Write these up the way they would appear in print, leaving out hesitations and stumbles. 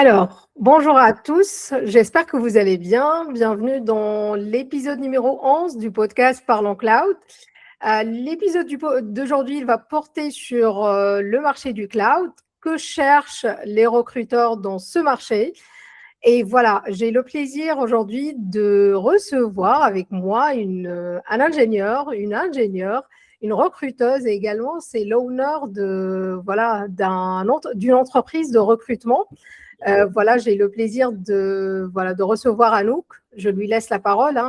Alors, bonjour à tous, j'espère que vous allez bien. Bienvenue dans l'épisode numéro 11 du podcast Parlons Cloud. L'épisode d'aujourd'hui, il va porter sur le marché du cloud. Que cherchent les recruteurs dans ce marché? Et voilà, j'ai le plaisir aujourd'hui de recevoir avec moi un ingénieur, une ingénieure, une recruteuse et également c'est l'owner d'une entreprise de recrutement. Voilà, j'ai le plaisir de recevoir Anouk. Je lui laisse la parole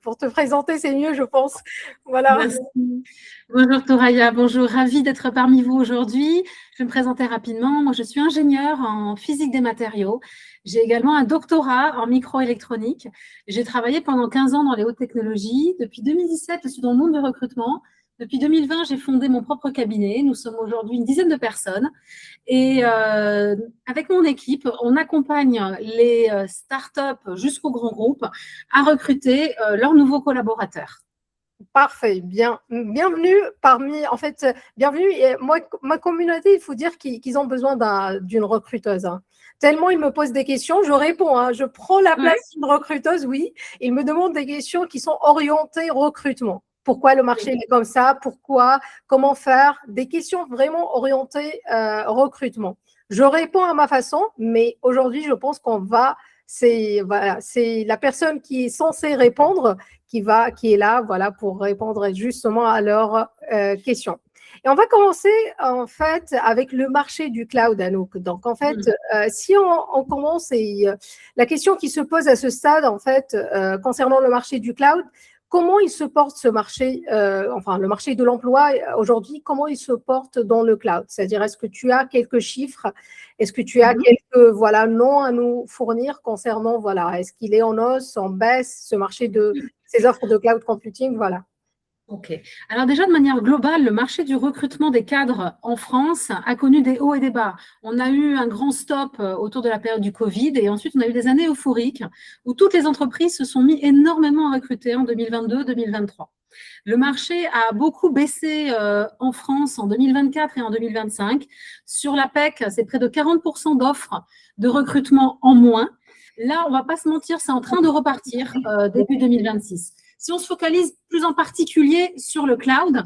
pour te présenter, c'est mieux, je pense. Voilà. Merci. Bonjour Touraya, bonjour, ravie d'être parmi vous aujourd'hui. Je vais me présenter rapidement. Moi, je suis ingénieure en physique des matériaux. J'ai également un doctorat en microélectronique. J'ai travaillé pendant 15 ans dans les hautes technologies. Depuis 2017, je suis dans le monde du recrutement. Depuis 2020, j'ai fondé mon propre cabinet. Nous sommes aujourd'hui une dizaine de personnes. Et avec mon équipe, on accompagne les startups jusqu'aux grands groupes à recruter leurs nouveaux collaborateurs. Parfait, bienvenue bienvenue. Et moi, ma communauté, il faut dire qu'ils ont besoin d'une recruteuse. Tellement ils me posent des questions, je réponds. Je prends la place d'une recruteuse, oui. Ils me demandent des questions qui sont orientées recrutement. Pourquoi le marché est comme ça? Pourquoi? Comment faire? Des questions vraiment orientées recrutement. Je réponds à ma façon, mais aujourd'hui, je pense c'est la personne qui est censée répondre qui est là pour répondre justement à leurs questions. Et on va commencer en fait avec le marché du cloud, Anouk. Donc en fait, si on commence, la question qui se pose à ce stade en fait concernant le marché du cloud, comment il se porte ce marché, le marché de l'emploi aujourd'hui, comment il se porte dans le cloud? C'est-à-dire, est-ce que tu as quelques chiffres? Est-ce que tu as quelques noms à nous fournir concernant, est-ce qu'il est en hausse, en baisse, ce marché de ces offres de cloud computing? Voilà. Ok. Alors déjà, de manière globale, le marché du recrutement des cadres en France a connu des hauts et des bas. On a eu un grand stop autour de la période du Covid et ensuite on a eu des années euphoriques où toutes les entreprises se sont mis énormément à recruter en 2022-2023. Le marché a beaucoup baissé en France en 2024 et en 2025. Sur la PEC, c'est près de 40% d'offres de recrutement en moins. Là, on ne va pas se mentir, c'est en train de repartir début 2026. Si on se focalise plus en particulier sur le cloud,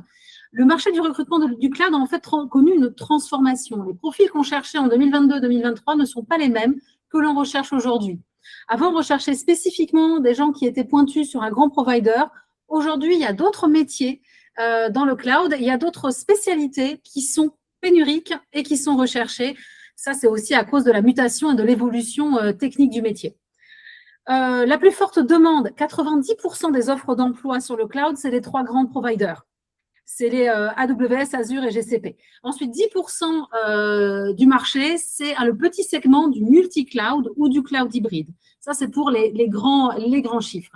le marché du recrutement du cloud a en fait connu une transformation. Les profils qu'on cherchait en 2022-2023 ne sont pas les mêmes que l'on recherche aujourd'hui. Avant, on recherchait spécifiquement des gens qui étaient pointus sur un grand provider. Aujourd'hui, il y a d'autres métiers dans le cloud. Il y a d'autres spécialités qui sont pénuriques et qui sont recherchées. Ça, c'est aussi à cause de la mutation et de l'évolution technique du métier. La plus forte demande, 90% des offres d'emploi sur le cloud, c'est les trois grands providers. C'est les AWS, Azure et GCP. Ensuite, 10% du marché, c'est le petit segment du multi-cloud ou du cloud hybride. Ça, c'est pour les grands chiffres.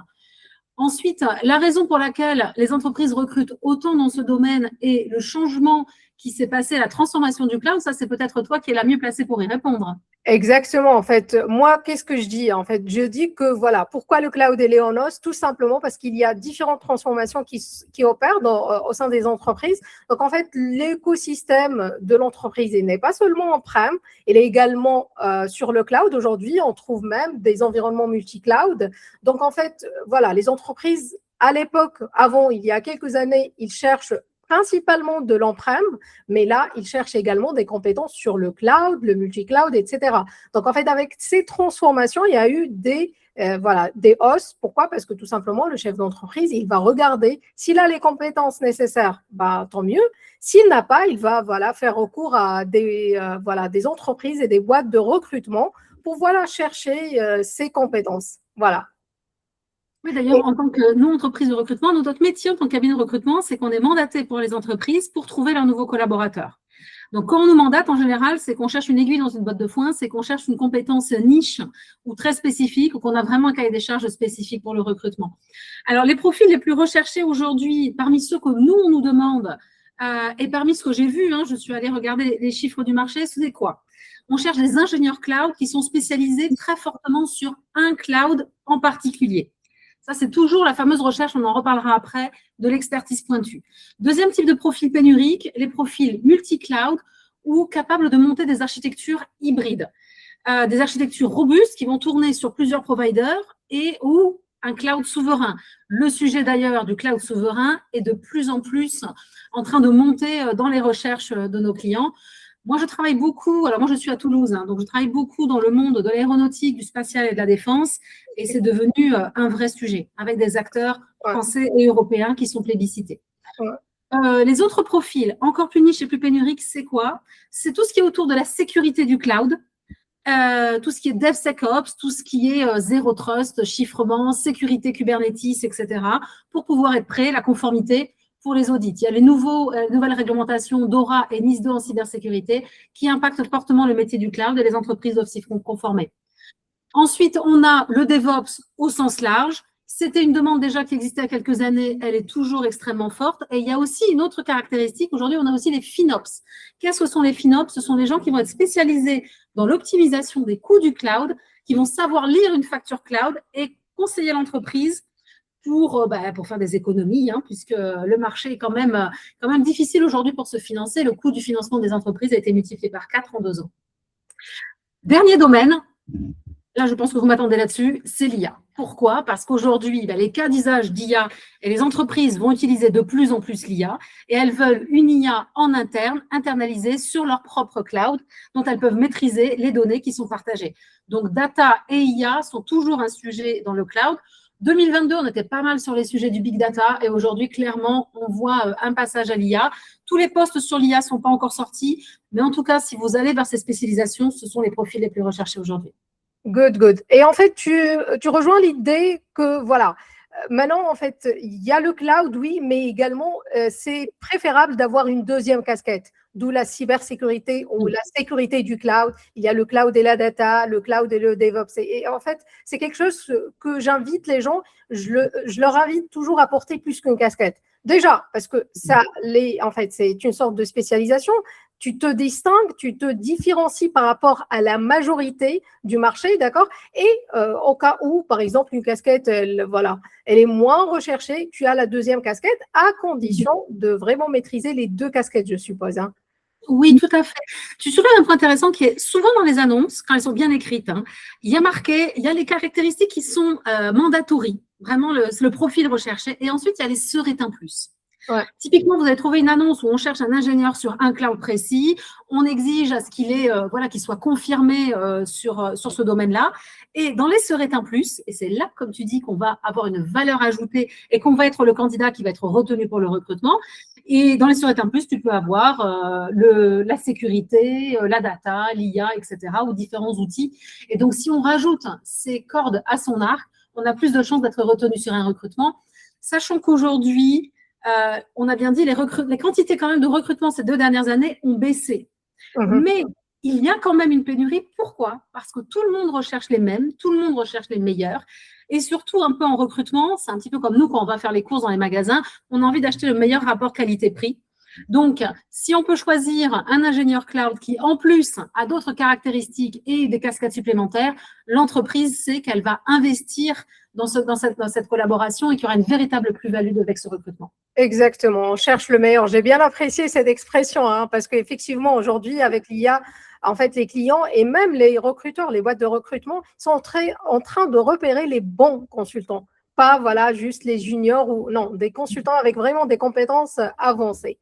Ensuite, la raison pour laquelle les entreprises recrutent autant dans ce domaine et le changement qui s'est passé, la transformation du cloud, ça, c'est peut-être toi qui es la mieux placée pour y répondre. Exactement. En fait, moi, qu'est-ce que je dis? En fait, je dis que pourquoi le cloud est Léonos? Tout simplement parce qu'il y a différentes transformations qui opèrent au sein des entreprises. Donc, en fait, l'écosystème de l'entreprise n'est pas seulement on-prem, il est également sur le cloud. Aujourd'hui, on trouve même des environnements multi-cloud. Donc, en fait, les entreprises, à l'époque, il y a quelques années, ils cherchent principalement de l'on-prem, mais là, ils cherchent également des compétences sur le cloud, le multi-cloud, etc. Donc, en fait, avec ces transformations, il y a eu des hausses. Pourquoi? Parce que tout simplement, le chef d'entreprise, il va regarder s'il a les compétences nécessaires, tant mieux. S'il n'a pas, il va faire recours à des entreprises et des boîtes de recrutement pour chercher ses compétences. Voilà. Oui, d'ailleurs, en tant que nous, entreprise de recrutement, notre métier en tant que cabinet de recrutement, c'est qu'on est mandaté pour les entreprises pour trouver leurs nouveaux collaborateurs. Donc, quand on nous mandate, en général, c'est qu'on cherche une aiguille dans une botte de foin, c'est qu'on cherche une compétence niche ou très spécifique, ou qu'on a vraiment un cahier des charges spécifique pour le recrutement. Alors, les profils les plus recherchés aujourd'hui, parmi ceux que nous, on nous demande, et parmi ce que j'ai vu, je suis allée regarder les chiffres du marché, c'est quoi? On cherche des ingénieurs cloud qui sont spécialisés très fortement sur un cloud en particulier. Ça, c'est toujours la fameuse recherche, on en reparlera après, de l'expertise pointue. Deuxième type de profil pénurique, les profils multi-cloud ou capables de monter des architectures hybrides. des architectures robustes qui vont tourner sur plusieurs providers et ou un cloud souverain. Le sujet d'ailleurs du cloud souverain est de plus en plus en train de monter dans les recherches de nos clients. Moi, je travaille beaucoup, alors moi je suis à Toulouse, donc je travaille beaucoup dans le monde de l'aéronautique, du spatial et de la défense, et c'est devenu un vrai sujet, avec des acteurs français et européens qui sont plébiscités. Les autres profils, encore plus niches et plus pénuriques, c'est quoi? C'est tout ce qui est autour de la sécurité du cloud, tout ce qui est DevSecOps, tout ce qui est Zero Trust, chiffrement, sécurité Kubernetes, etc., pour pouvoir être prêt, la conformité pour les audits. Il y a les nouvelles réglementations DORA et NIS 2 en cybersécurité qui impactent fortement le métier du cloud et les entreprises doivent s'y conformer. Ensuite, on a le DevOps au sens large. C'était une demande déjà qui existait il y a quelques années, elle est toujours extrêmement forte. Et il y a aussi une autre caractéristique, aujourd'hui on a aussi les FinOps. Qu'est-ce que sont les FinOps? Ce sont les gens qui vont être spécialisés dans l'optimisation des coûts du cloud, qui vont savoir lire une facture cloud et conseiller l'entreprise pour faire des économies, puisque le marché est quand même difficile aujourd'hui pour se financer. Le coût du financement des entreprises a été multiplié par 4 en 2 ans. Dernier domaine, là je pense que vous m'attendez là-dessus, c'est l'IA. Pourquoi? Parce qu'aujourd'hui, les cas d'usage d'IA et les entreprises vont utiliser de plus en plus l'IA et elles veulent une IA en interne, internalisée sur leur propre cloud, dont elles peuvent maîtriser les données qui sont partagées. Donc, data et IA sont toujours un sujet dans le cloud. 2022, on était pas mal sur les sujets du big data et aujourd'hui, clairement, on voit un passage à l'IA. Tous les postes sur l'IA ne sont pas encore sortis, mais en tout cas, si vous allez vers ces spécialisations, ce sont les profils les plus recherchés aujourd'hui. Good, good. Et en fait, tu rejoins l'idée que, voilà, maintenant, en fait, il y a le cloud, oui, mais également, c'est préférable d'avoir une deuxième casquette, d'où la cybersécurité ou la sécurité du cloud. Il y a le cloud et la data, le cloud et le DevOps. Et en fait, c'est quelque chose que j'invite les gens, je leur invite toujours à porter plus qu'une casquette. Déjà, parce que en fait, c'est une sorte de spécialisation. Tu te distingues, tu te différencies par rapport à la majorité du marché, d'accord? Et au cas où, par exemple, une casquette, elle est moins recherchée, tu as la deuxième casquette à condition de vraiment maîtriser les deux casquettes, je suppose. Oui, tout à fait. Tu soulèves un point intéressant qui est souvent dans les annonces, quand elles sont bien écrites, il y a marqué, il y a les caractéristiques qui sont mandatory, vraiment le profil recherché, et ensuite il y a les seraient un plus. Ouais. Typiquement, vous allez trouver une annonce où on cherche un ingénieur sur un cloud précis, on exige à ce qu'il qu'il soit confirmé sur ce domaine-là, et dans les seraient un plus, et c'est là, comme tu dis, qu'on va avoir une valeur ajoutée et qu'on va être le candidat qui va être retenu pour le recrutement. Et dans les seraient un plus, tu peux avoir la sécurité, la data, l'IA, etc., ou différents outils. Et donc, si on rajoute ces cordes à son arc, on a plus de chances d'être retenu sur un recrutement, sachant qu'aujourd'hui, on a bien dit, les quantités quand même de recrutement ces 2 dernières années ont baissé. Mais il y a quand même une pénurie. Pourquoi? Parce que tout le monde recherche les mêmes, tout le monde recherche les meilleurs. Et surtout, un peu en recrutement, c'est un petit peu comme nous quand on va faire les courses dans les magasins, on a envie d'acheter le meilleur rapport qualité-prix. Donc, si on peut choisir un ingénieur cloud qui, en plus, a d'autres caractéristiques et des cascades supplémentaires, l'entreprise sait qu'elle va investir dans cette collaboration et qu'il y aura une véritable plus-value avec ce recrutement. Exactement, on cherche le meilleur. J'ai bien apprécié cette expression, parce qu'effectivement, aujourd'hui, avec l'IA, en fait, les clients et même les recruteurs, les boîtes de recrutement sont en train de repérer les bons consultants. Pas, juste les juniors ou non, des consultants avec vraiment des compétences avancées.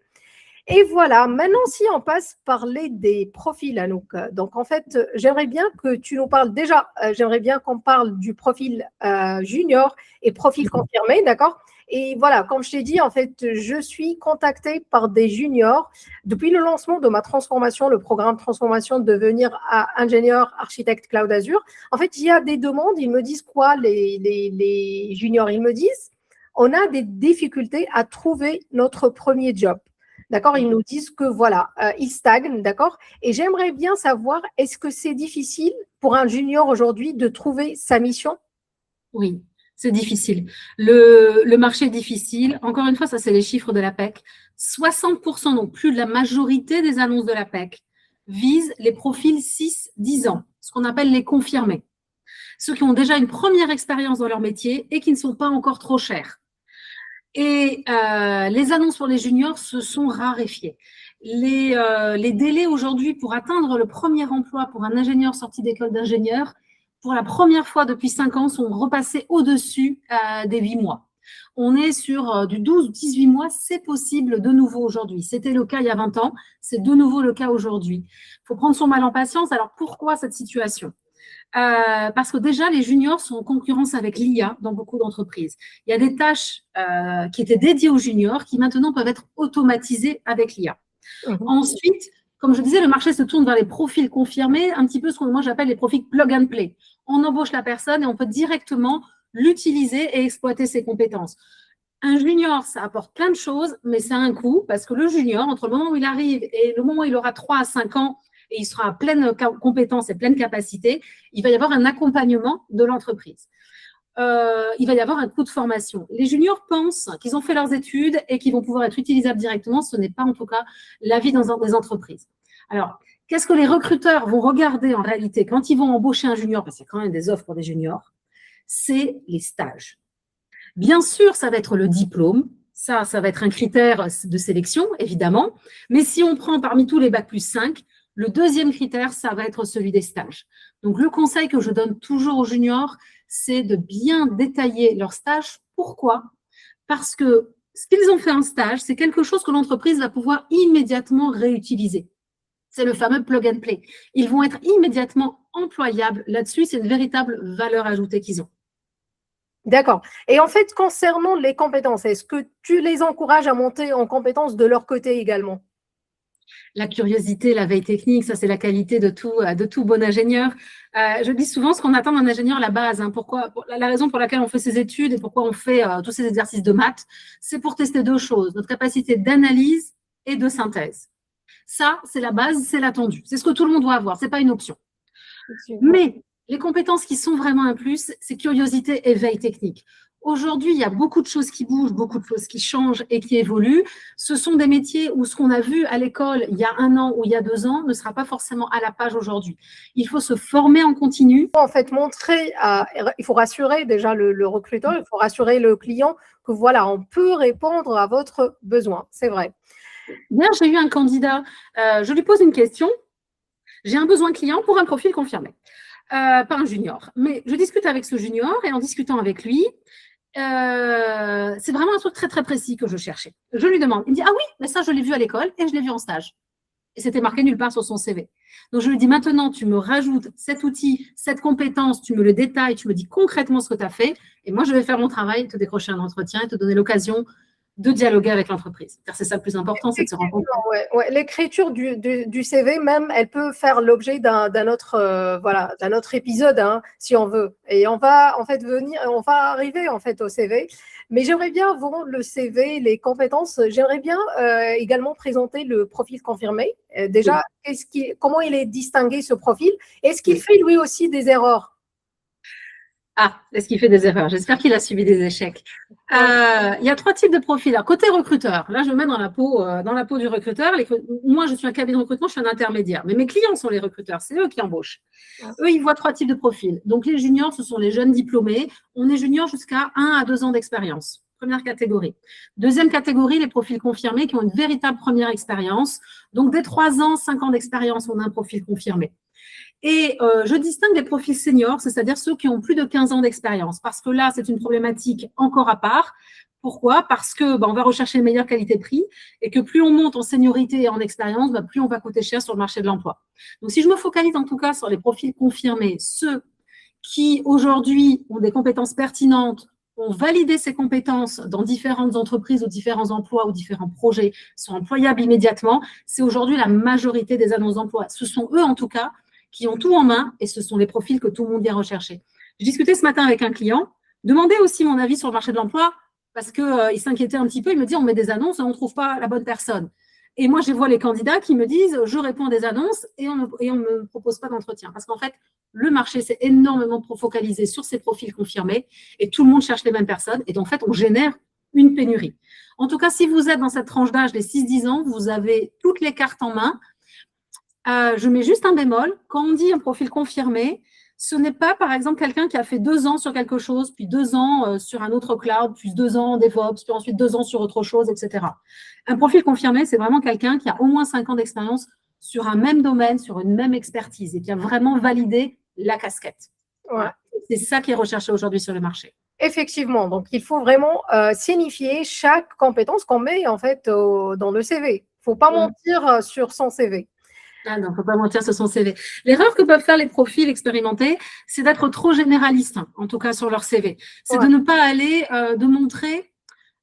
Et voilà, maintenant, si on passe parler des profils, Anouk. Donc, en fait, j'aimerais bien que tu nous parles déjà, j'aimerais bien qu'on parle du profil junior et profil confirmé, d'accord? Et voilà, comme je t'ai dit, en fait, je suis contactée par des juniors depuis le lancement de ma transformation, le programme de transformation de devenir ingénieur architecte cloud Azure. En fait, il y a des demandes, ils me disent quoi, les juniors? Ils me disent, on a des difficultés à trouver notre premier job. D'accord, ils nous disent que ils stagnent, d'accord. Et j'aimerais bien savoir, est-ce que c'est difficile pour un junior aujourd'hui de trouver sa mission? Oui, c'est difficile. Le marché est difficile. Encore une fois, ça, c'est les chiffres de l'APEC. 60%, donc plus de la majorité des annonces de l'APEC, visent les profils 6-10 ans, ce qu'on appelle les confirmés. Ceux qui ont déjà une première expérience dans leur métier et qui ne sont pas encore trop chers. Et les annonces pour les juniors se sont raréfiées. Les délais aujourd'hui pour atteindre le premier emploi pour un ingénieur sorti d'école d'ingénieur, pour la première fois depuis 5 ans, sont repassés au-dessus des 8 mois. On est sur du 12-18 mois, c'est possible de nouveau aujourd'hui. C'était le cas il y a 20 ans, c'est de nouveau le cas aujourd'hui. Il faut prendre son mal en patience. Alors, pourquoi cette situation ? Parce que déjà, les juniors sont en concurrence avec l'IA dans beaucoup d'entreprises. Il y a des tâches qui étaient dédiées aux juniors qui maintenant peuvent être automatisées avec l'IA. Ensuite, comme je disais, le marché se tourne vers les profils confirmés, un petit peu ce que moi j'appelle les profils plug and play. On embauche la personne et on peut directement l'utiliser et exploiter ses compétences. Un junior, ça apporte plein de choses, mais c'est un coût parce que le junior, entre le moment où il arrive et le moment où il aura 3 à 5 ans et il sera à pleine compétence et pleine capacité, il va y avoir un accompagnement de l'entreprise. Il va y avoir un coût de formation. Les juniors pensent qu'ils ont fait leurs études et qu'ils vont pouvoir être utilisables directement. Ce n'est pas en tout cas l'avis dans des entreprises. Alors, qu'est-ce que les recruteurs vont regarder en réalité quand ils vont embaucher un junior, parce qu'il y a quand même des offres pour des juniors, c'est les stages. Bien sûr, ça va être le diplôme. Ça va être un critère de sélection, évidemment. Mais si on prend parmi tous les bac+5, le deuxième critère, ça va être celui des stages. Donc, le conseil que je donne toujours aux juniors, c'est de bien détailler leur stage. Pourquoi ? Parce que ce qu'ils ont fait en stage, c'est quelque chose que l'entreprise va pouvoir immédiatement réutiliser. C'est le fameux plug and play. Ils vont être immédiatement employables là-dessus. C'est une véritable valeur ajoutée qu'ils ont. D'accord. Et en fait, concernant les compétences, est-ce que tu les encourages à monter en compétences de leur côté également ? La curiosité, la veille technique, ça c'est la qualité de tout bon ingénieur. Je dis souvent ce qu'on attend d'un ingénieur, la base. La raison pour laquelle on fait ses études et pourquoi on fait tous ces exercices de maths, c'est pour tester 2 choses, notre capacité d'analyse et de synthèse. Ça, c'est la base, c'est l'attendu. C'est ce que tout le monde doit avoir, ce n'est pas une option. Mais les compétences qui sont vraiment un plus, c'est curiosité et veille technique. Aujourd'hui, il y a beaucoup de choses qui bougent, beaucoup de choses qui changent et qui évoluent. Ce sont des métiers où ce qu'on a vu à l'école il y a 1 an ou il y a 2 ans ne sera pas forcément à la page aujourd'hui. Il faut se former en continu. En fait, il faut rassurer déjà le recruteur, il faut rassurer le client que voilà, on peut répondre à votre besoin. C'est vrai. Hier, j'ai eu un candidat, je lui pose une question. J'ai un besoin client pour un profil confirmé, pas un junior. Mais je discute avec ce junior et en discutant avec lui, c'est vraiment un truc très, très précis que je cherchais. Je lui demande, il me dit « Ah oui, mais ça, je l'ai vu à l'école et je l'ai vu en stage. » Et c'était marqué nulle part sur son CV. Donc, je lui dis « Maintenant, tu me rajoutes cet outil, cette compétence, tu me le détailles, tu me dis concrètement ce que tu as fait et moi, je vais faire mon travail, te décrocher un entretien et te donner l'occasion de dialoguer avec l'entreprise. » Car c'est ça le plus important, c'est de se rencontrer. Ouais. L'écriture du CV, même, elle peut faire l'objet d'un autre épisode, hein, si on veut. Et on va arriver en fait au CV. Mais j'aimerais bien, avant le CV, les compétences, j'aimerais bien également présenter le profil confirmé. Déjà, comment il est distingué ce profil? Est-ce qu'il fait lui aussi des erreurs? Est-ce qu'il fait des erreurs? J'espère qu'il a subi des échecs. Il y a 3 types de profils. Alors, côté recruteur, là, je me mets dans la peau du recruteur. Moi, je suis un cabinet de recrutement, je suis un intermédiaire. Mais mes clients sont les recruteurs, c'est eux qui embauchent. Eux, ils voient 3 types de profils. Donc, les juniors, ce sont les jeunes diplômés. On est junior jusqu'à 1 à 2 ans d'expérience. Première catégorie. Deuxième catégorie, les profils confirmés qui ont une véritable première expérience. Donc, dès 3 ans, 5 ans d'expérience, on a un profil confirmé. Et je distingue les profils seniors, c'est-à-dire ceux qui ont plus de 15 ans d'expérience, parce que là, c'est une problématique encore à part. Pourquoi ? Parce que on va rechercher une meilleure qualité-prix et que plus on monte en seniorité et en expérience, plus on va coûter cher sur le marché de l'emploi. Donc, si je me focalise en tout cas sur les profils confirmés, ceux qui aujourd'hui ont des compétences pertinentes, ont validé ces compétences dans différentes entreprises ou différents emplois ou différents projets, sont employables immédiatement, c'est aujourd'hui la majorité des annonces d'emploi. Ce sont eux, en tout cas, qui ont tout en main et ce sont les profils que tout le monde vient rechercher. J'ai discuté ce matin avec un client, demandé aussi mon avis sur le marché de l'emploi parce qu'il s'inquiétait un petit peu. Il me dit, on met des annonces et on ne trouve pas la bonne personne. Et moi, je vois les candidats qui me disent, je réponds à des annonces et on ne me propose pas d'entretien. Parce qu'en fait, le marché s'est énormément focalisé sur ces profils confirmés et tout le monde cherche les mêmes personnes. Et donc, en fait, on génère une pénurie. En tout cas, si vous êtes dans cette tranche d'âge des 6-10 ans, vous avez toutes les cartes en main. Je mets juste un bémol. Quand on dit un profil confirmé, Ce n'est pas, par exemple, quelqu'un qui a fait 2 ans sur quelque chose, puis 2 ans sur un autre cloud, puis 2 ans en DevOps, puis ensuite 2 ans sur autre chose, etc. Un profil confirmé, c'est vraiment quelqu'un qui a au moins 5 ans d'expérience sur un même domaine, sur une même expertise et qui a vraiment validé la casquette. Ouais. Voilà. C'est ça qui est recherché aujourd'hui sur le marché. Effectivement, donc il faut vraiment signifier chaque compétence qu'on met en fait dans le CV. Il ne faut pas mentir sur son CV. Ah non, il ne faut pas mentir sur son CV. L'erreur que peuvent faire les profils expérimentés, c'est d'être trop généralistes, en tout cas sur leur CV. C'est de ne pas aller, de montrer…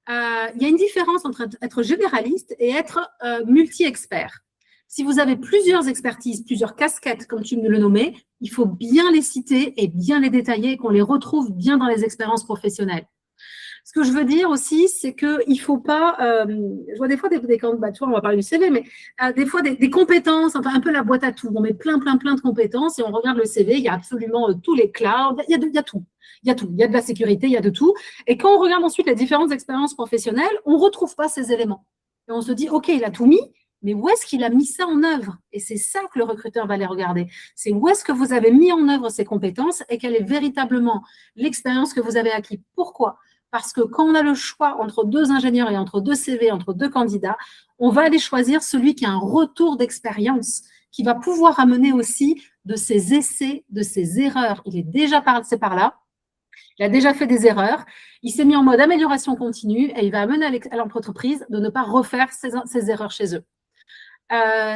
il y a une différence entre être généraliste et être multi-expert. Si vous avez plusieurs expertises, plusieurs casquettes, comme tu me le nommais, il faut bien les citer et bien les détailler et qu'on les retrouve bien dans les expériences professionnelles. Ce que je veux dire aussi, c'est qu'il ne faut pas… je vois des fois des candidats, on va parler du CV, mais des fois des compétences, enfin un peu la boîte à tout. On met plein de compétences et on regarde le CV, il y a absolument tous les clouds, il y a tout. Il y a tout, il y a de la sécurité, il y a de tout. Et quand on regarde ensuite les différentes expériences professionnelles, on ne retrouve pas ces éléments. Et on se dit, OK, il a tout mis, mais où est-ce qu'il a mis ça en œuvre? Et c'est ça que le recruteur va aller regarder. C'est où est-ce que vous avez mis en œuvre ces compétences et quelle est véritablement l'expérience que vous avez acquise. Pourquoi? Parce que quand on a le choix entre 2 ingénieurs et entre 2 CV, entre 2 candidats, on va aller choisir celui qui a un retour d'expérience, qui va pouvoir amener aussi de ses essais, de ses erreurs. Il est déjà passé par là. Il a déjà fait des erreurs, il s'est mis en mode amélioration continue et il va amener à l'entreprise de ne pas refaire ses erreurs chez eux.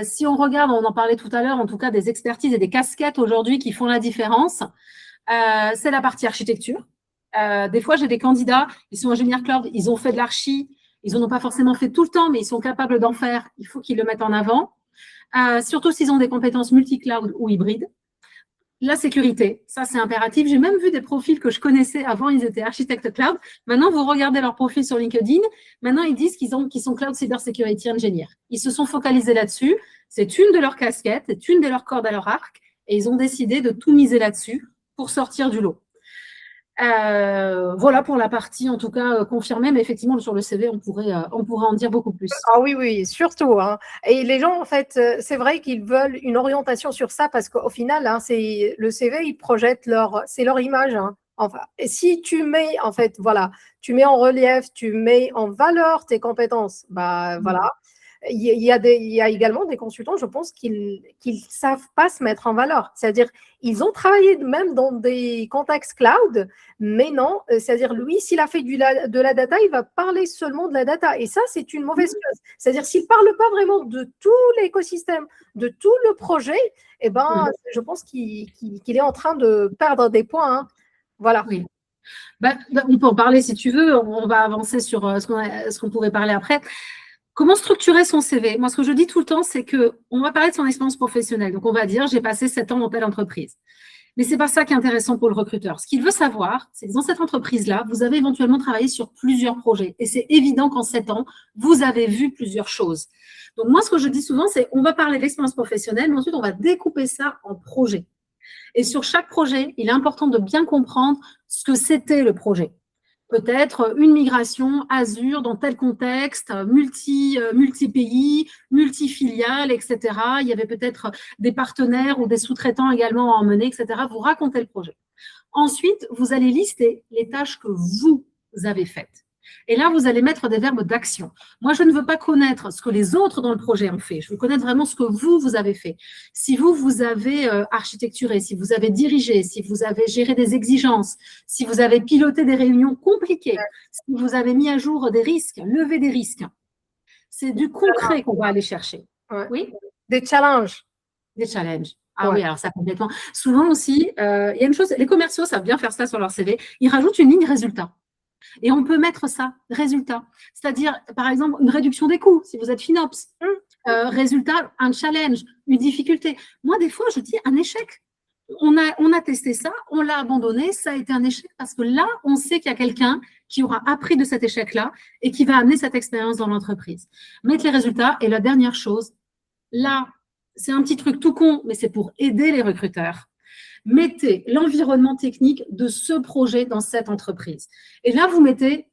Si on regarde, on en parlait tout à l'heure, en tout cas des expertises et des casquettes aujourd'hui qui font la différence, c'est la partie architecture. Des fois, j'ai des candidats, ils sont ingénieurs cloud, ils ont fait de l'archi, ils n'en ont pas forcément fait tout le temps, mais ils sont capables d'en faire, il faut qu'ils le mettent en avant. Surtout s'ils ont des compétences multi-cloud ou hybrides. La sécurité, ça c'est impératif. J'ai même vu des profils que je connaissais avant, ils étaient architectes cloud. Maintenant, vous regardez leur profil sur LinkedIn. Maintenant, ils disent qu'ils sont cloud cyber security engineer. Ils se sont focalisés là-dessus. C'est une de leurs casquettes, c'est une de leurs cordes à leur arc. Et ils ont décidé de tout miser là-dessus pour sortir du lot. Voilà pour la partie, en tout cas, confirmée. Mais effectivement, sur le CV, on pourrait en dire beaucoup plus. Ah oui, surtout. Hein. Et les gens, en fait, c'est vrai qu'ils veulent une orientation sur ça parce qu'au final, hein, c'est le CV, ils projettent c'est leur image. Hein. Enfin, et si tu mets, en fait, voilà, tu mets en relief, tu mets en valeur tes compétences, bah voilà. Il y a également des consultants, je pense, qu'ils savent pas se mettre en valeur. C'est-à-dire, ils ont travaillé même dans des contextes cloud, mais non, c'est-à-dire, lui, s'il a fait de la data, il va parler seulement de la data. Et ça, c'est une mauvaise chose. C'est-à-dire, s'il ne parle pas vraiment de tout l'écosystème, de tout le projet, eh ben, je pense qu'il est en train de perdre des points. Hein. Voilà. Oui. On peut en parler si tu veux. On va avancer sur ce qu'on pouvait parler après. Comment structurer son CV? Moi, ce que je dis tout le temps, c'est qu'on va parler de son expérience professionnelle. Donc, on va dire, j'ai passé 7 ans dans telle entreprise. Mais ce n'est pas ça qui est intéressant pour le recruteur. Ce qu'il veut savoir, c'est que dans cette entreprise-là, vous avez éventuellement travaillé sur plusieurs projets. Et c'est évident qu'en 7 ans, vous avez vu plusieurs choses. Donc, moi, ce que je dis souvent, c'est on va parler d'expérience professionnelle, mais ensuite, on va découper ça en projets. Et sur chaque projet, il est important de bien comprendre ce que c'était le projet. Peut-être une migration Azure dans tel contexte, multi-pays, multi-filiales, etc. Il y avait peut-être des partenaires ou des sous-traitants également à emmener, etc. Vous racontez le projet. Ensuite, vous allez lister les tâches que vous avez faites. Et là, vous allez mettre des verbes d'action. Moi, je ne veux pas connaître ce que les autres dans le projet ont fait. Je veux connaître vraiment ce que vous avez fait. Si vous avez architecturé, si vous avez dirigé, si vous avez géré des exigences, si vous avez piloté des réunions compliquées, si vous avez mis à jour des risques, levé des risques, c'est du concret qu'on va aller chercher. Ouais. Oui. Des challenges. Des challenges. Ah oui, alors ça complètement. Souvent aussi, il y a une chose, les commerciaux savent bien faire ça sur leur CV, ils rajoutent une ligne résultat. Et on peut mettre ça, résultat. C'est-à-dire, par exemple, une réduction des coûts, si vous êtes FinOps. Résultat, un challenge, une difficulté. Moi, des fois, je dis un échec. On a testé ça, on l'a abandonné, ça a été un échec parce que là, on sait qu'il y a quelqu'un qui aura appris de cet échec-là et qui va amener cette expérience dans l'entreprise. Mettre les résultats. Et la dernière chose, là, c'est un petit truc tout con, mais c'est pour aider les recruteurs. Mettez l'environnement technique de ce projet dans cette entreprise. Et là, vous mettez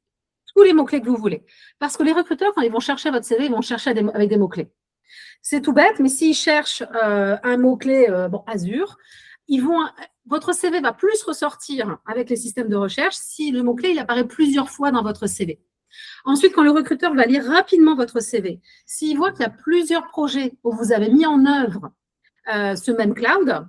tous les mots-clés que vous voulez. Parce que les recruteurs, quand ils vont chercher votre CV, ils vont chercher avec des mots-clés. C'est tout bête, mais s'ils cherchent un mot-clé Azure, votre CV va plus ressortir avec les systèmes de recherche si le mot-clé il apparaît plusieurs fois dans votre CV. Ensuite, quand le recruteur va lire rapidement votre CV, s'il voit qu'il y a plusieurs projets où vous avez mis en œuvre ce même cloud,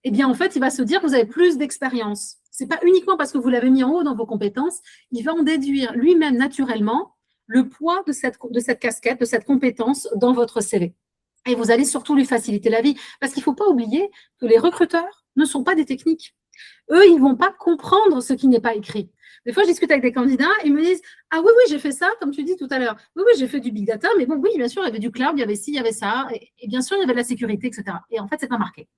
eh bien, en fait, il va se dire que vous avez plus d'expérience. Ce n'est pas uniquement parce que vous l'avez mis en haut dans vos compétences, il va en déduire lui-même naturellement le poids de cette casquette, de cette compétence dans votre CV. Et vous allez surtout lui faciliter la vie. Parce qu'il ne faut pas oublier que les recruteurs ne sont pas des techniques. Eux, ils ne vont pas comprendre ce qui n'est pas écrit. Des fois, je discute avec des candidats, ils me disent « Ah oui, oui, j'ai fait ça, comme tu dis tout à l'heure. Oui, oui, j'ai fait du big data, mais bon, oui, bien sûr, il y avait du cloud, il y avait ci, il y avait ça, et bien sûr, il y avait de la sécurité, etc. » Et en fait, c'est pas marqué.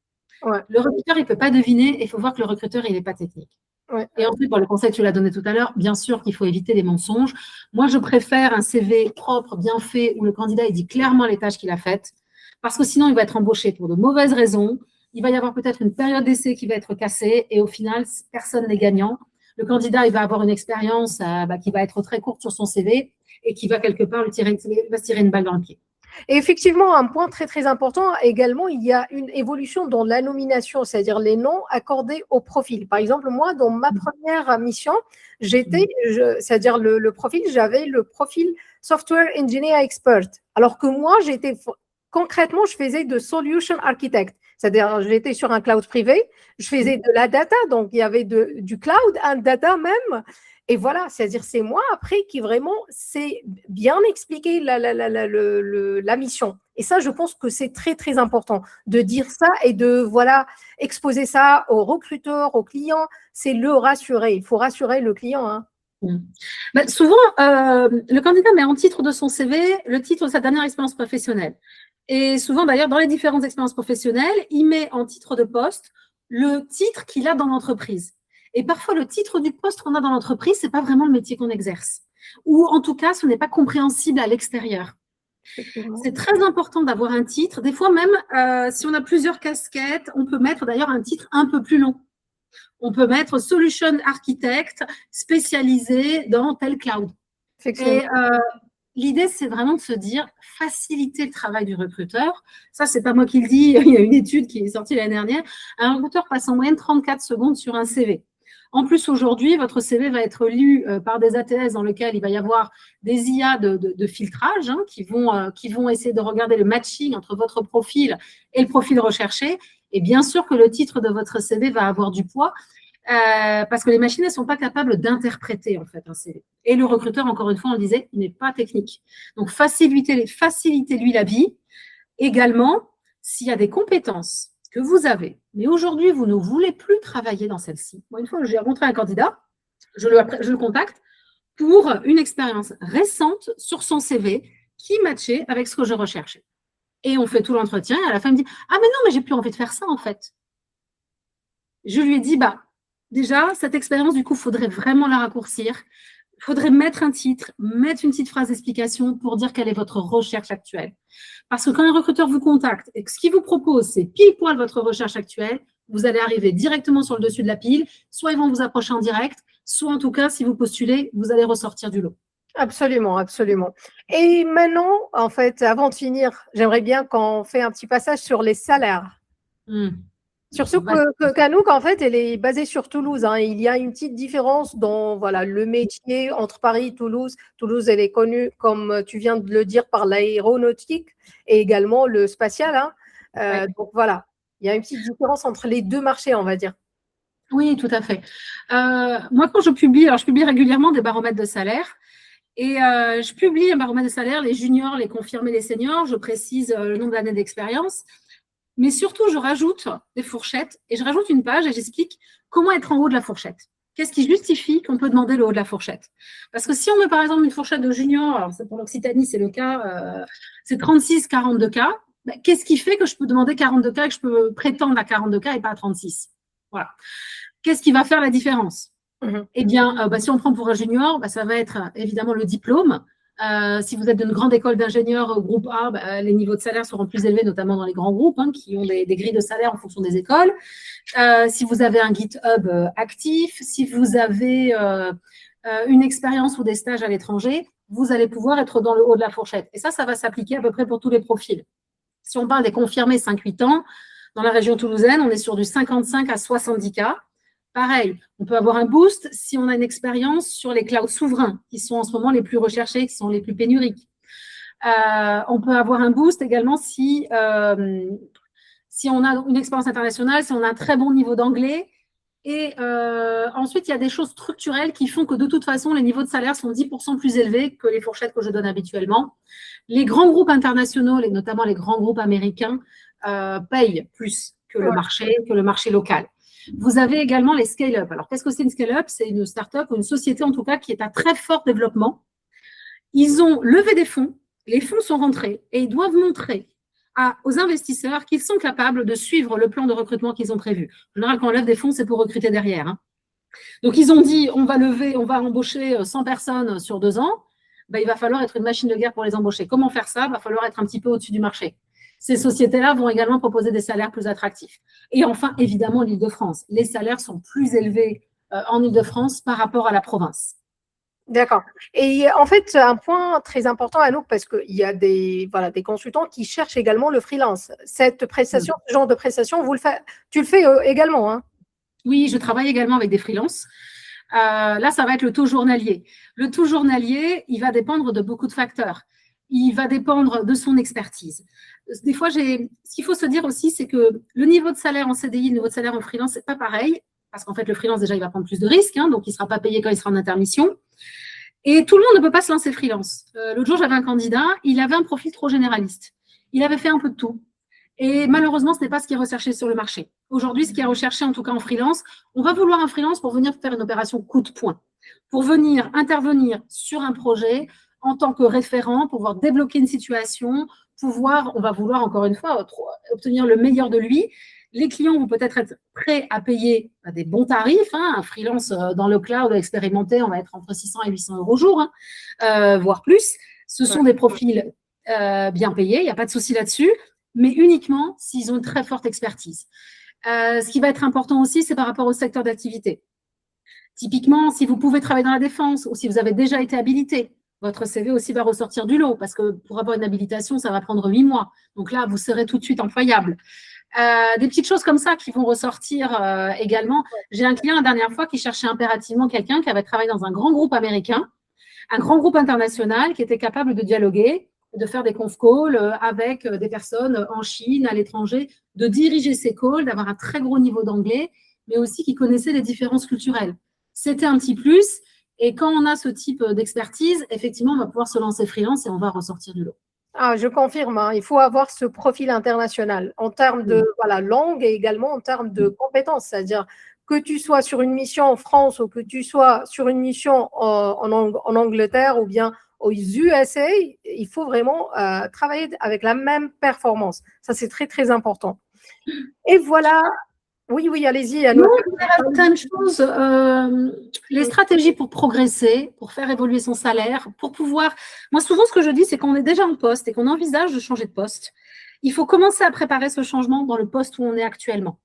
Ouais. Le recruteur, il ne peut pas deviner, et il faut voir que le recruteur, il n'est pas technique. Ouais. Et ensuite, pour le conseil que tu l'as donné tout à l'heure, bien sûr qu'il faut éviter les mensonges. Moi, je préfère un CV propre, bien fait, où le candidat, il dit clairement les tâches qu'il a faites, parce que sinon, il va être embauché pour de mauvaises raisons. Il va y avoir peut-être une période d'essai qui va être cassée et au final, personne n'est gagnant. Le candidat, il va avoir une expérience qui va être très courte sur son CV et qui va quelque part va se tirer une balle dans le pied. Et effectivement, un point très, très important également, il y a une évolution dans la nomination, c'est-à-dire les noms accordés au profil. Par exemple, moi, dans ma première mission, c'est-à-dire le profil, j'avais le profil Software Engineer Expert, alors que moi, concrètement, je faisais de Solution Architect. C'est-à-dire, j'étais sur un cloud privé, je faisais de la data, donc il y avait du cloud, un data même. Et voilà, c'est-à-dire, c'est moi après qui vraiment sais bien expliquer la mission. Et ça, je pense que c'est très, très important de dire ça et de, voilà, exposer ça aux recruteurs, aux clients. C'est le rassurer. Il faut rassurer le client, hein. Souvent, le candidat met en titre de son CV le titre de sa dernière expérience professionnelle. Et souvent, d'ailleurs, dans les différentes expériences professionnelles, il met en titre de poste le titre qu'il a dans l'entreprise. Et parfois, le titre du poste qu'on a dans l'entreprise, ce n'est pas vraiment le métier qu'on exerce. Ou en tout cas, ce n'est pas compréhensible à l'extérieur. C'est très important d'avoir un titre. Des fois, même si on a plusieurs casquettes, on peut mettre d'ailleurs un titre un peu plus long. On peut mettre Solution Architect spécialisé dans tel cloud. Et l'idée, c'est vraiment de se dire faciliter le travail du recruteur. Ça, c'est pas moi qui le dis. Il y a une étude qui est sortie l'année dernière. Un recruteur passe en moyenne 34 secondes sur un CV. En plus, aujourd'hui, votre CV va être lu par des ATS dans lesquels il va y avoir des IA de filtrage qui vont essayer de regarder le matching entre votre profil et le profil recherché. Et bien sûr que le titre de votre CV va avoir du poids parce que les machines ne sont pas capables d'interpréter en fait un CV. Et le recruteur, encore une fois, on le disait, il n'est pas technique. Donc, facilitez-lui la vie. Également, s'il y a des compétences que vous avez, mais aujourd'hui, vous ne voulez plus travailler dans celle-ci. Moi, une fois, j'ai rencontré un candidat, je le contacte pour une expérience récente sur son CV qui matchait avec ce que je recherchais. Et on fait tout l'entretien et à la fin, il me dit « Ah, mais non, mais j'ai plus envie de faire ça, en fait. » Je lui ai dit « Déjà, cette expérience, du coup, il faudrait vraiment la raccourcir. Il faudrait mettre un titre, mettre une petite phrase d'explication pour dire quelle est votre recherche actuelle. Parce que quand un recruteur vous contacte et que ce qu'il vous propose, c'est pile poil votre recherche actuelle, vous allez arriver directement sur le dessus de la pile. Soit ils vont vous approcher en direct, soit en tout cas, si vous postulez, vous allez ressortir du lot. Absolument, absolument. Et maintenant, en fait, avant de finir, j'aimerais bien qu'on fait un petit passage sur les salaires. Surtout qu'Anouk, en fait, elle est basée sur Toulouse. Il y a une petite différence dans le métier entre Paris et Toulouse. Toulouse, elle est connue, comme tu viens de le dire, par l'aéronautique et également le spatial. Donc voilà, il y a une petite différence entre les deux marchés, on va dire. Oui, tout à fait. Moi, quand je publie régulièrement des baromètres de salaire. Et je publie un baromètre de salaire, les juniors, les confirmés, les seniors. Je précise le nombre d'années d'expérience. Mais surtout, je rajoute des fourchettes et je rajoute une page et j'explique comment être en haut de la fourchette. Qu'est-ce qui justifie qu'on peut demander le haut de la fourchette? Parce que si on met par exemple une fourchette de junior, alors pour l'Occitanie, c'est le cas, c'est 36-42 cas, qu'est-ce qui fait que je peux demander 42 cas et que je peux prétendre à 42 cas et pas à 36? Voilà. Qu'est-ce qui va faire la différence? Eh bien, si on prend pour un junior, ça va être évidemment le diplôme. Si vous êtes d'une grande école d'ingénieurs groupe A, les niveaux de salaire seront plus élevés, notamment dans les grands groupes qui ont des grilles de salaire en fonction des écoles. Si vous avez un GitHub actif, si vous avez une expérience ou des stages à l'étranger, vous allez pouvoir être dans le haut de la fourchette. Et ça va s'appliquer à peu près pour tous les profils. Si on parle des confirmés 5-8 ans, Dans la région toulousaine, on est sur du 55 à 70 cas. Pareil, on peut avoir un boost si on a une expérience sur les clouds souverains, qui sont en ce moment les plus recherchés, qui sont les plus pénuriques. On peut avoir un boost également si on a une expérience internationale, si on a un très bon niveau d'anglais. Et ensuite, il y a des choses structurelles qui font que de toute façon, les niveaux de salaire sont 10% plus élevés que les fourchettes que je donne habituellement. Les grands groupes internationaux, et notamment les grands groupes américains, payent plus que le marché local. Vous avez également les scale-up. Alors, qu'est-ce que c'est une scale-up? C'est une start-up ou une société, en tout cas, qui est à très fort développement. Ils ont levé des fonds, les fonds sont rentrés et ils doivent montrer aux investisseurs qu'ils sont capables de suivre le plan de recrutement qu'ils ont prévu. En général, quand on lève des fonds, c'est pour recruter derrière. Hein. Donc, ils ont dit, on va embaucher 100 personnes sur 2 ans. Ben, il va falloir être une machine de guerre pour les embaucher. Comment faire ça? Il va falloir être un petit peu au-dessus du marché. Ces sociétés-là vont également proposer des salaires plus attractifs. Et enfin, évidemment, l'Île-de-France. Les salaires sont plus élevés en Île-de-France par rapport à la province. D'accord. Et en fait, un point très important, Anouk, parce qu'il y a des consultants qui cherchent également le freelance. Cette prestation, ce genre de prestation, tu le fais également, hein? Oui, je travaille également avec des freelances. Là, ça va être le taux journalier. Le taux journalier, il va dépendre de beaucoup de facteurs. Il va dépendre de son expertise. Des fois, ce qu'il faut se dire aussi, c'est que le niveau de salaire en CDI, le niveau de salaire en freelance, c'est pas pareil. Parce qu'en fait, le freelance, déjà, il va prendre plus de risques, hein, donc il ne sera pas payé quand il sera en intermission. Et tout le monde ne peut pas se lancer freelance. L'autre jour, j'avais un candidat, il avait un profil trop généraliste. Il avait fait un peu de tout. Et malheureusement, ce n'est pas ce qui est recherché sur le marché. Aujourd'hui, ce qui est recherché, en tout cas en freelance, on va vouloir un freelance pour venir faire une opération coup de poing, pour venir intervenir sur un projet en tant que référent, pour pouvoir débloquer une situation, on va vouloir, encore une fois, obtenir le meilleur de lui. Les clients vont peut-être être prêts à payer des bons tarifs. Hein. Un freelance dans le cloud expérimenté, on va être entre 600 et 800 euros jour, hein, voire plus. Ce sont des profils bien payés, il n'y a pas de souci là-dessus, mais uniquement s'ils ont une très forte expertise. Ce qui va être important aussi, c'est par rapport au secteur d'activité. Typiquement, si vous pouvez travailler dans la défense ou si vous avez déjà été habilité, votre CV aussi va ressortir du lot parce que pour avoir une habilitation, ça va prendre 8 mois. Donc là, vous serez tout de suite employable. Des petites choses comme ça qui vont ressortir également. J'ai un client la dernière fois qui cherchait impérativement quelqu'un qui avait travaillé dans un grand groupe américain, un grand groupe international qui était capable de dialoguer, de faire des conf calls avec des personnes en Chine, à l'étranger, de diriger ces calls, d'avoir un très gros niveau d'anglais, mais aussi qui connaissait les différences culturelles. C'était un petit plus. Et quand on a ce type d'expertise, effectivement, on va pouvoir se lancer freelance et on va ressortir du lot. Ah, je confirme, hein, il faut avoir ce profil international en termes de langue et également en termes de compétences. C'est-à-dire que tu sois sur une mission en France ou que tu sois sur une mission en Angleterre ou bien aux USA, il faut vraiment travailler avec la même performance. Ça, c'est très, très important. Et voilà. Oui, allez-y. Non, il y a plein de choses. Les stratégies pour progresser, pour faire évoluer son salaire, pour pouvoir… Moi, souvent, ce que je dis, c'est qu'on est déjà en poste et qu'on envisage de changer de poste. Il faut commencer à préparer ce changement dans le poste où on est actuellement.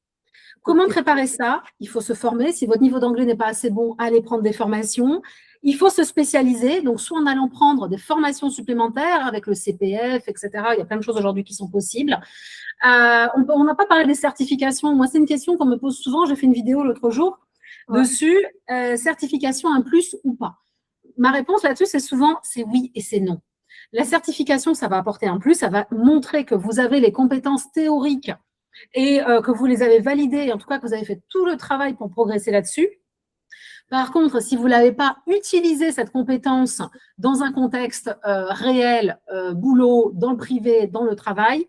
Comment préparer ça? Il faut se former. Si votre niveau d'anglais n'est pas assez bon, allez prendre des formations. Il faut se spécialiser, donc soit en allant prendre des formations supplémentaires avec le CPF, etc. Il y a plein de choses aujourd'hui qui sont possibles. On n'a pas parlé des certifications. Moi, c'est une question qu'on me pose souvent. J'ai fait une vidéo l'autre jour dessus. Certification un plus ou pas? Ma réponse là-dessus, c'est souvent c'est oui et c'est non. La certification, ça va apporter un plus. Ça va montrer que vous avez les compétences théoriques et que vous les avez validées, et en tout cas que vous avez fait tout le travail pour progresser là-dessus. Par contre, si vous n'avez pas utilisé cette compétence dans un contexte réel, boulot, dans le privé, dans le travail,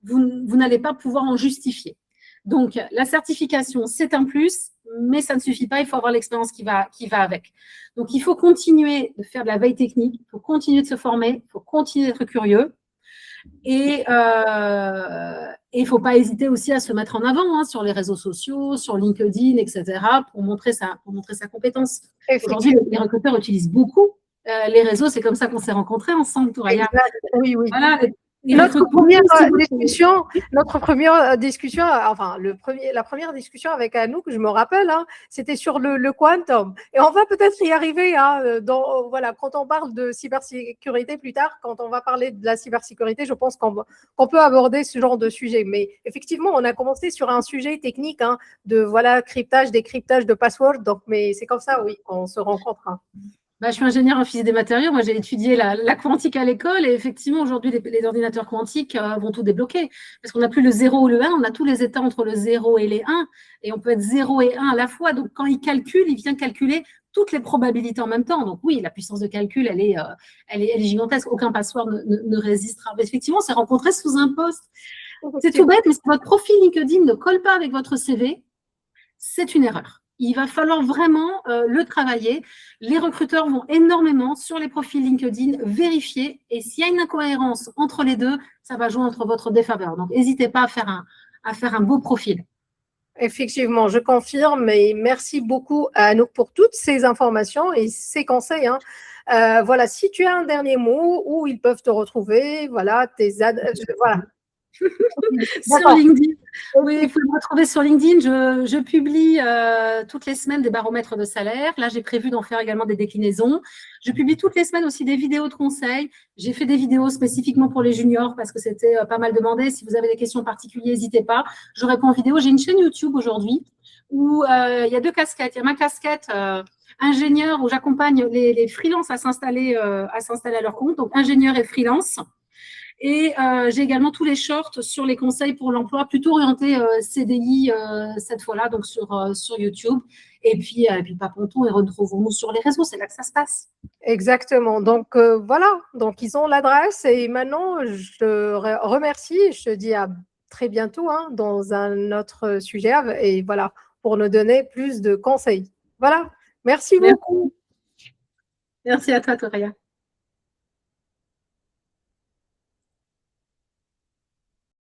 vous n'allez pas pouvoir en justifier. Donc, la certification, c'est un plus, mais ça ne suffit pas, il faut avoir l'expérience qui va avec. Donc, il faut continuer de faire de la veille technique, il faut continuer de se former, il faut continuer d'être curieux. Et il ne faut pas hésiter aussi à se mettre en avant sur les réseaux sociaux, sur LinkedIn, etc., pour montrer sa compétence. Aujourd'hui, les recruteurs utilisent beaucoup les réseaux. C'est comme ça qu'on s'est rencontrés ensemble, Touraya. Oui. Voilà, Et Notre votre première aussi beaucoup. discussion, enfin la première discussion avec Anouk, je me rappelle, hein, c'était sur le quantum. Et on va peut-être y arriver, hein, voilà, quand on parle de cybersécurité plus tard, quand on va parler de la cybersécurité, je pense qu'on peut aborder ce genre de sujet. Mais effectivement, on a commencé sur un sujet technique, hein, de voilà cryptage, décryptage de passwords. Donc, mais c'est comme ça, oui, qu'on se rencontre. Hein. Bah, je suis ingénieure en physique des matériaux. Moi, j'ai étudié la quantique à l'école. Et effectivement, aujourd'hui, les ordinateurs quantiques vont tout débloquer. Parce qu'on n'a plus le 0 ou le 1, on a tous les états entre le 0 et les 1. Et on peut être 0 et 1 à la fois. Donc, quand il calcule, il vient calculer toutes les probabilités en même temps. Donc, oui, la puissance de calcul, elle est gigantesque. Aucun password ne résistera. Mais effectivement, on s'est rencontrés sous un poste. C'est tout bête, mais si votre profil LinkedIn ne colle pas avec votre CV, c'est une erreur. Il va falloir vraiment le travailler. Les recruteurs vont énormément sur les profils LinkedIn vérifier. Et s'il y a une incohérence entre les deux, ça va jouer entre votre défaveur. Donc, n'hésitez pas à faire un beau profil. Effectivement, je confirme et merci beaucoup à Anouk pour toutes ces informations et ces conseils. Hein. Voilà, si tu as un dernier mot où ils peuvent te retrouver, voilà, voilà. Sur LinkedIn. Oui, vous pouvez me retrouver sur LinkedIn. Je publie toutes les semaines des baromètres de salaire. Là, j'ai prévu d'en faire également des déclinaisons. Je publie toutes les semaines aussi des vidéos de conseils. J'ai fait des vidéos spécifiquement pour les juniors parce que c'était pas mal demandé. Si vous avez des questions particulières, n'hésitez pas. Je réponds en vidéo. J'ai une chaîne YouTube aujourd'hui où il y a deux casquettes. Il y a ma casquette ingénieur où j'accompagne les freelances à s'installer à leur compte, donc ingénieur et freelance. Et j'ai également tous les shorts sur les conseils pour l'emploi, plutôt orientés CDI cette fois-là, donc sur YouTube. Et puis papontons et retrouvons-nous sur les réseaux, c'est là que ça se passe. Exactement. Donc, voilà. Donc, ils ont l'adresse. Et maintenant, je te remercie et je te dis à très bientôt hein, dans un autre sujet. Et voilà, pour nous donner plus de conseils. Voilà. Merci beaucoup. Merci à toi, Toria.